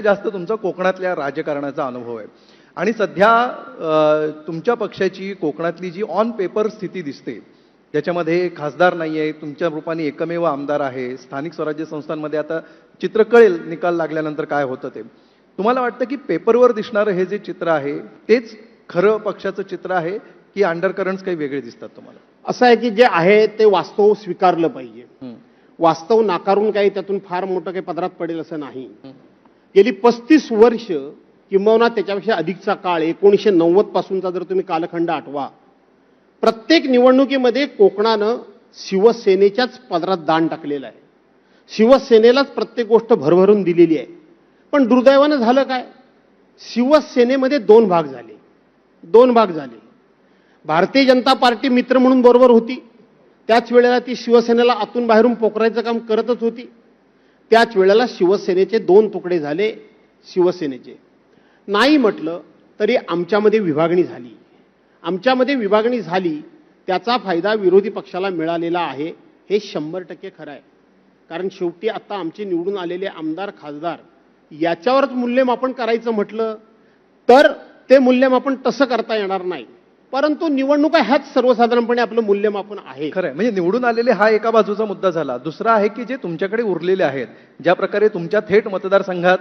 जास्त तुमचा कोकणातल्या राजकारणाचा अनुभव आहे आणि सध्या तुमच्या पक्षाची कोकणातली जी ऑन पेपर स्थिती दिसते, ज्याच्यामध्ये खासदार नाही आहे, तुमच्या रूपाने एकमेव आमदार आहे, स्थानिक स्वराज्य संस्थांमध्ये आता चित्र कळेल निकाल लागल्यानंतर काय होतं ते. तुम्हाला वाटतं की पेपरवर दिसणारं हे जे चित्र आहे तेच खरं पक्षाचं चित्र आहे की अंडरकरंट्स काही वेगळे दिसतात तुम्हाला? असं आहे की जे आहे ते वास्तव स्वीकारलं पाहिजे. वास्तव नाकारून काही त्यातून फार मोठं काही पदरात पडेल असं नाही. गेली 35 वर्ष किंबहुना त्याच्यापेक्षा अधिकचा काळ 1990 पासूनचा जर तुम्ही कालखंड आठवा, प्रत्येक निवडणुकीमध्ये कोकणानं शिवसेनेच्याच पदरात दान टाकलेलं आहे. शिवसेनेलाच प्रत्येक गोष्ट भरभरून दिलेली आहे. पण दुर्दैवानं झालं काय, शिवसेनेमध्ये दोन भाग झाले. भारतीय जनता पार्टी मित्र म्हणून बरोबर होती, त्याच वेळेला ती शिवसेनेला आतून बाहेरून पोखरायचं काम करतच होती. त्याच वेळेला शिवसेनेचे दोन तुकडे झाले. शिवसेनेचे नाही म्हटलं तरी आमच्यामध्ये विभागणी झाली. त्याचा फायदा विरोधी पक्षाला मिळालेला आहे, हे 100% खरं आहे. कारण शेवटी आता आमचे निवडून आलेले आमदार खासदार याच्यावरच मूल्यमापन करायचं म्हटलं तर ते मूल्यमापन तसं करता येणार नाही. परंतु निवडणुका ह्याच सर्वसाधारणपणे आपलं मूल्यमापन आहे. खरं आहे. म्हणजे निवडून आलेले हा एका बाजूचा मुद्दा झाला. दुसरा आहे की जे तुमच्याकडे उरलेले आहेत, ज्या प्रकारे तुमच्या थेट मतदारसंघात